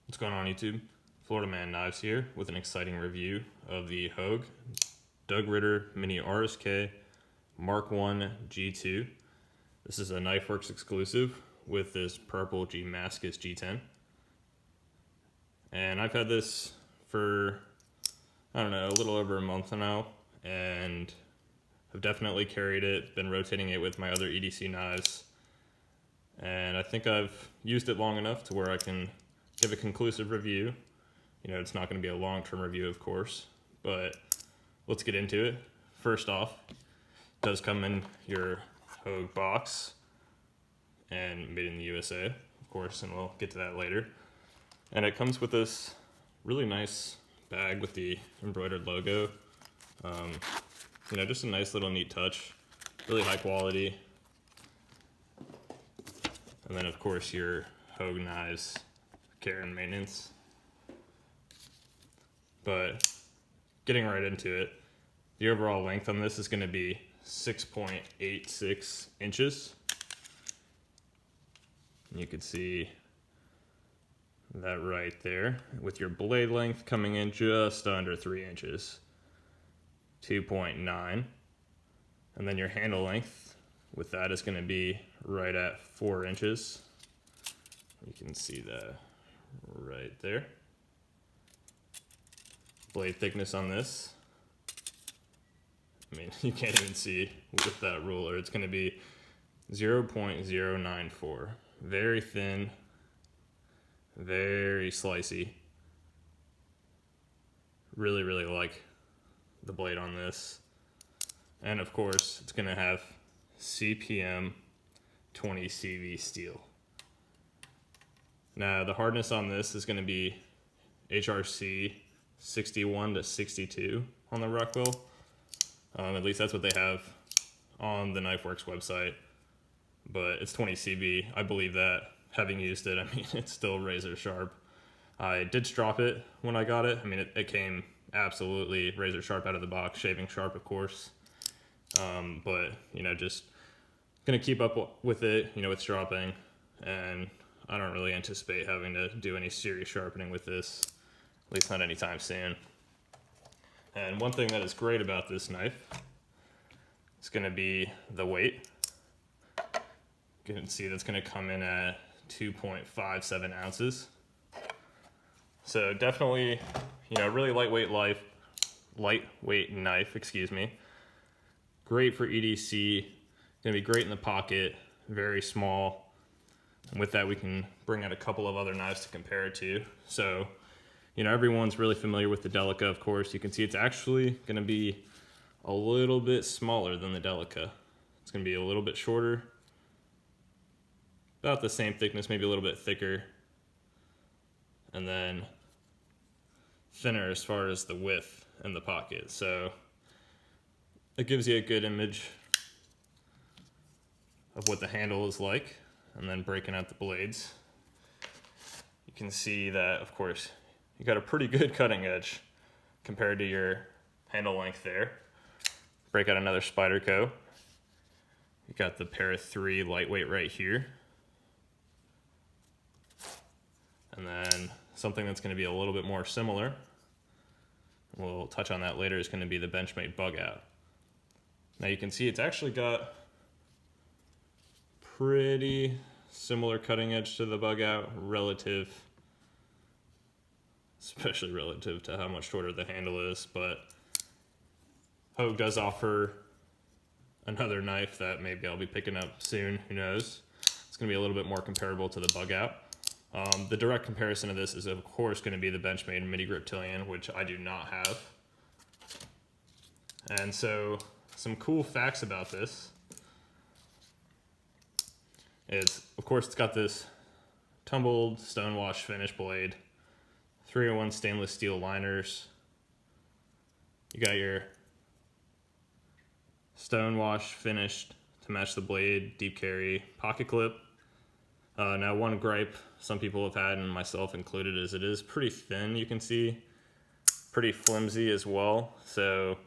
What's going on, YouTube? Florida Man Knives here with an exciting review of the Hogue Ritter Mini-RSK Mark 1 G2. This is a Knifeworks exclusive with this purple G-mascus G10. And I've had this for, I don't know, a little over a month now, and I've definitely carried it, been rotating it with my other EDC knives, and I think I've used it long enough to where I can give a conclusive review. You know, it's not going to be a long-term review, of course, but let's get into it. First off, it does come in your Hogue box and made in the USA, of course, and we'll get to that later. And it comes with this really nice bag with the embroidered logo. You know, just a nice little neat touch, really high quality. And then, of course, your Hogue knives care and maintenance. But getting right into it, the overall length on this is going to be 6.86 inches. And you can see that right there, with your blade length coming in just under 3 inches, 2.9. And then your handle length with that is going to be right at 4 inches. You can see that right there. Blade thickness on this, I mean, you can't even see with that ruler. It's going to be 0.094. Very thin, very slicey. Really, really like the blade on this. And of course, it's going to have CPM 20 CV steel. Now, the hardness on this is going to be HRC 61 to 62 on the Rockwell. At least that's what they have on the Knifeworks website. But it's 20 CV. I believe that. Having used it, I mean, it's still razor sharp. I did strop it when I got it. I mean, it came absolutely razor sharp out of the box, shaving sharp, of course. But, you know, just going to keep up with it, you know, with stropping. And I don't really anticipate having to do any serious sharpening with this, at least not anytime soon. And one thing that is great about this knife is going to be the weight. You can see that's going to come in at 2.57 ounces. So definitely, you know, really lightweight knife, excuse me. Great for EDC, going to be great in the pocket, very small. And with that, we can bring out a couple of other knives to compare it to. So, you know, everyone's really familiar with the Delica, of course. You can see it's actually going to be a little bit smaller than the Delica. It's going to be a little bit shorter, about the same thickness, maybe a little bit thicker, and then thinner as far as the width in the pocket. So it gives you a good image of what the handle is like. And then breaking out the blades, you can see that, of course, you got a pretty good cutting edge compared to your handle length there. Break out another Spyderco. You got the Para 3 lightweight right here. And then something that's going to be a little bit more similar, we'll touch on that later, is going to be the Benchmade Bug Out. Now you can see it's actually got pretty similar cutting edge to the Bug Out, especially relative to how much shorter the handle is. But Hogue does offer another knife that maybe I'll be picking up soon, who knows. It's going to be a little bit more comparable to the Bug Out. The direct comparison of this is, of course, going to be the Benchmade Mini-Griptilian, which I do not have. And so, some cool facts about this is, of course, it's got this tumbled stonewash finish blade, 301 stainless steel liners. You got your stonewash finished to match the blade, deep carry pocket clip. Now, one gripe some people have had, and myself included, is it is pretty thin, you can see. Pretty flimsy as well. So,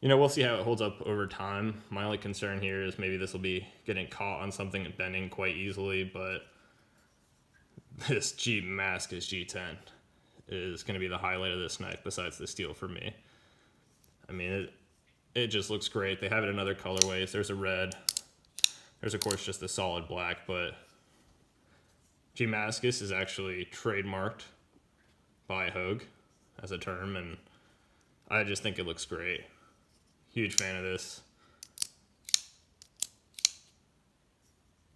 you know, we'll see how it holds up over time. My only concern here is maybe this will be getting caught on something and bending quite easily, but this G-mascus G10 is going to be the highlight of this knife besides the steel for me. I mean, it just looks great. They have it in other colorways. There's a red. There's, of course, just the solid black, but G-mascus is actually trademarked by Hogue as a term, and I just think it looks great. Huge fan of this.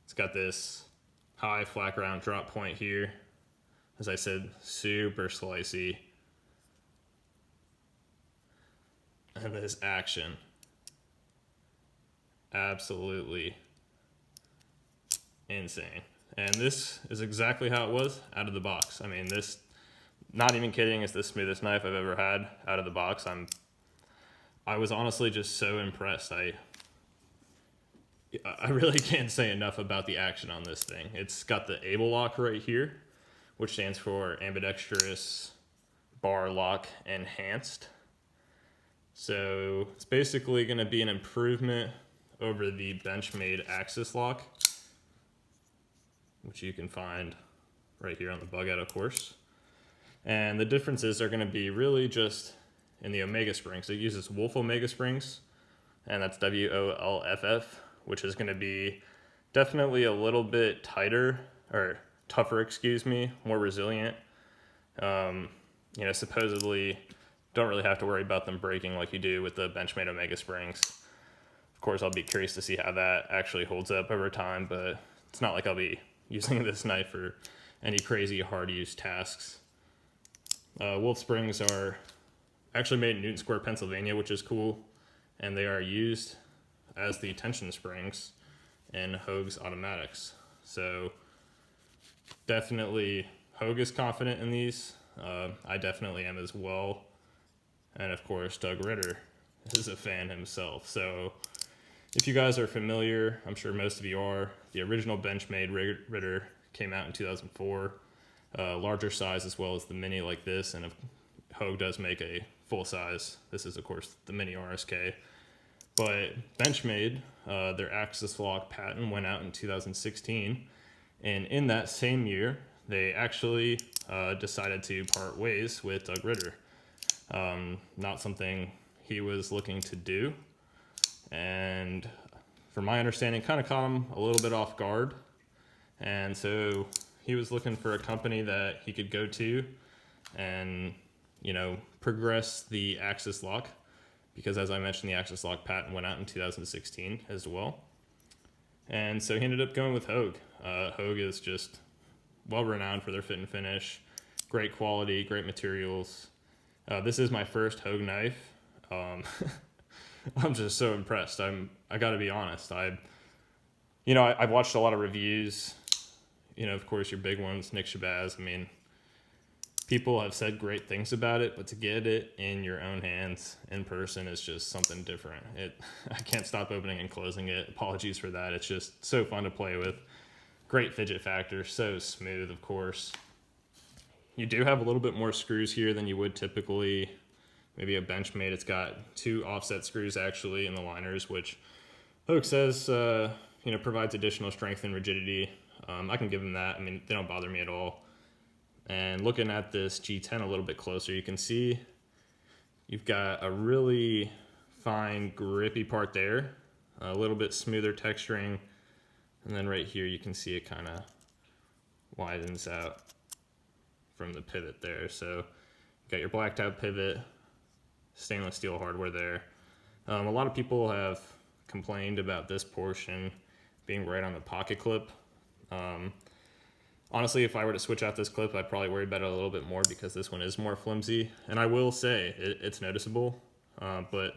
It's got this high flat ground drop point here. As I said, super slicey. And this action. Absolutely insane. And this is exactly how it was out of the box. I mean, this, not even kidding, is the smoothest knife I've ever had out of the box. I was honestly just so impressed. I really can't say enough about the action on this thing. It's got the able lock right here, which stands for ambidextrous bar lock enhanced. So it's basically going to be an improvement over the Benchmade axis lock, which you can find right here on the bug out, of course. And the differences are going to be really just in the omega springs. It uses Wolf omega springs, and that's WOLFF, which is going to be definitely a little bit tighter, or tougher, excuse me, more resilient. You know, supposedly don't really have to worry about them breaking like you do with the Benchmade omega springs. Of course, I'll be curious to see how that actually holds up over time, but it's not like I'll be using this knife for any crazy hard use tasks. Wolf springs are actually made in Newton Square, Pennsylvania, which is cool, and they are used as the tension springs in Hogue's automatics. So definitely Hogue is confident in these. I definitely am as well. And of course, Doug Ritter is a fan himself. So if you guys are familiar, I'm sure most of you are, the original Benchmade Ritter came out in 2004. Larger size as well as the Mini like this, and Hogue does make a full size. This is, of course, the Mini-RSK. But Benchmade, their axis lock patent went out in 2016, and in that same year, they actually decided to part ways with Doug Ritter. Not something he was looking to do, and from my understanding, kind of caught him a little bit off guard, and so he was looking for a company that he could go to and, you know, progress the axis lock, because as I mentioned, the axis lock patent went out in 2016 as well. And so he ended up going with Hogue. Hogue is just well renowned for their fit and finish, great quality, great materials. This is my first Hogue knife. I'm just so impressed. I gotta be honest. I've watched a lot of reviews. You know, of course, your big ones, Nick Shabazz. I mean, people have said great things about it, but to get it in your own hands in person is just something different. I can't stop opening and closing it. Apologies for that. It's just so fun to play with. Great fidget factor, so smooth, of course. You do have a little bit more screws here than you would typically. Maybe a Benchmade. It's got 2 offset screws actually in the liners, which Hogue says provides additional strength and rigidity. I can give them that. I mean, they don't bother me at all. And looking at this G10 a little bit closer, you can see you've got a really fine grippy part there, a little bit smoother texturing, and then right here you can see it kind of widens out from the pivot there. So you got your blacked out pivot, stainless steel hardware there. A lot of people have complained about this portion being right on the pocket clip. Honestly, if I were to switch out this clip, I'd probably worry about it a little bit more because this one is more flimsy. And I will say it's noticeable, but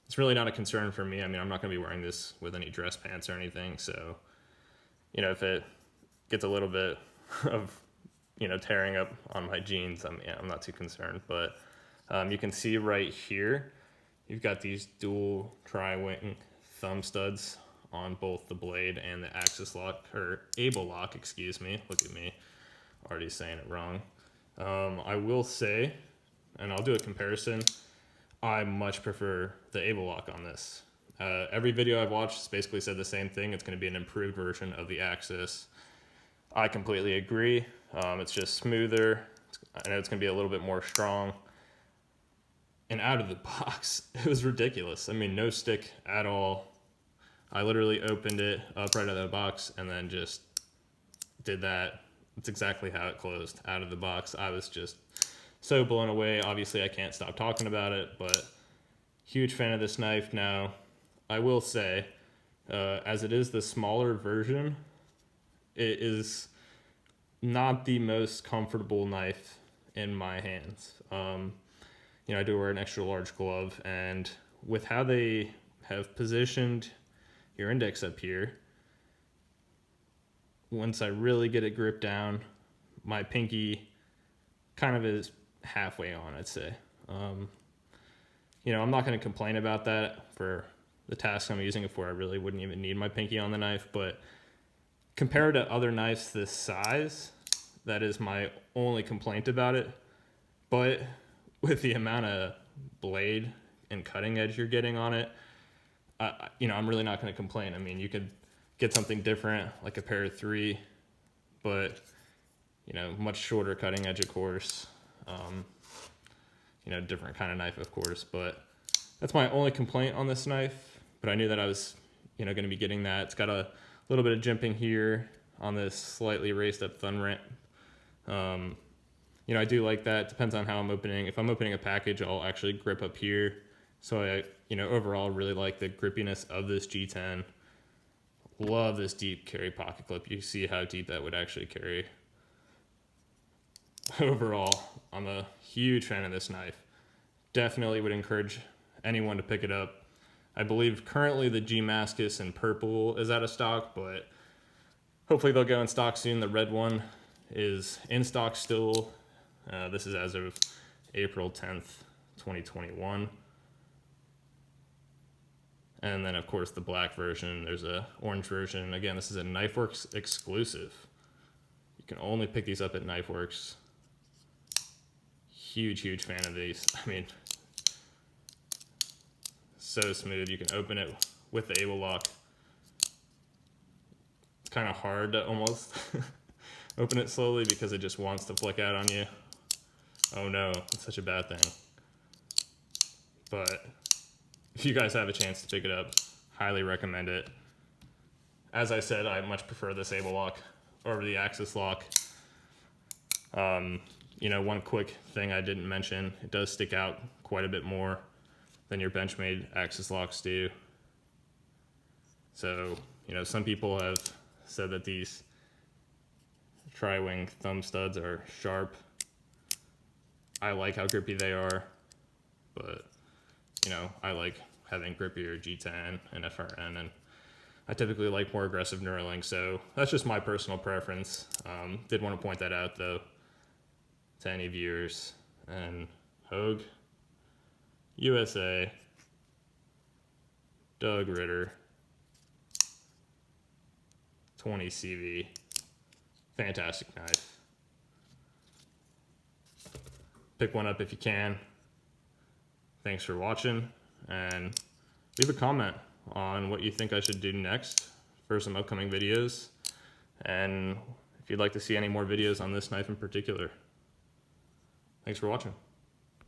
it's really not a concern for me. I mean, I'm not going to be wearing this with any dress pants or anything. So, you know, if it gets a little bit of, tearing up on my jeans, I'm not too concerned. But you can see right here, you've got these dual tri-wing thumb studs on both the blade and the axis lock, or able lock, excuse me. Look at me, already saying it wrong. I will say, and I'll do a comparison, I much prefer the able lock on this. Every video I've watched has basically said the same thing. It's going to be an improved version of the axis. I completely agree. It's just smoother. I know it's gonna be a little bit more strong. And out of the box, it was ridiculous. I mean, no stick at all. I literally opened it up right out of the box and then just did that. It's exactly how it closed out of the box. I was just so blown away. Obviously, I can't stop talking about it, but huge fan of this knife. Now, I will say, as it is the smaller version, it is not the most comfortable knife in my hands. You know, I do wear an extra large glove, and with how they have positioned your index up here, once I really get it gripped down, my pinky kind of is halfway on, I'd say. You know, I'm not going to complain about that. For the task I'm using it for, I really wouldn't even need my pinky on the knife, but compared to other knives this size, that is my only complaint about it. But with the amount of blade and cutting edge you're getting on it, you know, I'm really not going to complain. I mean, you could get something different, like a pair of 3, but, you know, much shorter cutting edge, of course. You know, different kind of knife, of course, but that's my only complaint on this knife. But I knew that I was, you know, going to be getting that. It's got a little bit of jimping here on this slightly raised up thumb ramp. You know, I do like that. Depends on how I'm opening. If I'm opening a package, I'll actually grip up here. So I, you know, overall really like the grippiness of this G10. Love this deep carry pocket clip. You see how deep that would actually carry. Overall, I'm a huge fan of this knife. Definitely would encourage anyone to pick it up. I believe currently the G-mascus in purple is out of stock, but hopefully they'll go in stock soon. The red one is in stock still. This is as of April 10th, 2021. And then, of course, the black version. There's a orange version. Again, this is a Knifeworks exclusive. You can only pick these up at Knifeworks. Huge, huge fan of these. I mean, so smooth. You can open it with the able lock. It's kind of hard to almost open it slowly because it just wants to flick out on you. Oh no, it's such a bad thing. But if you guys have a chance to pick it up, highly recommend it. As I said, I much prefer this able lock over the axis lock. You know, one quick thing I didn't mention, it does stick out quite a bit more than your Benchmade axis locks do. So, you know, some people have said that these tri-wing thumb studs are sharp. I like how grippy they are, but, you know, I like having grippier G10 and FRN, and I typically like more aggressive knurling, so that's just my personal preference. Did want to point that out, though, to any viewers. And Hogue, USA, Doug Ritter, 20 CV, fantastic knife. Pick one up if you can. Thanks for watching, and leave a comment on what you think I should do next for some upcoming videos, and if you'd like to see any more videos on this knife in particular. Thanks for watching.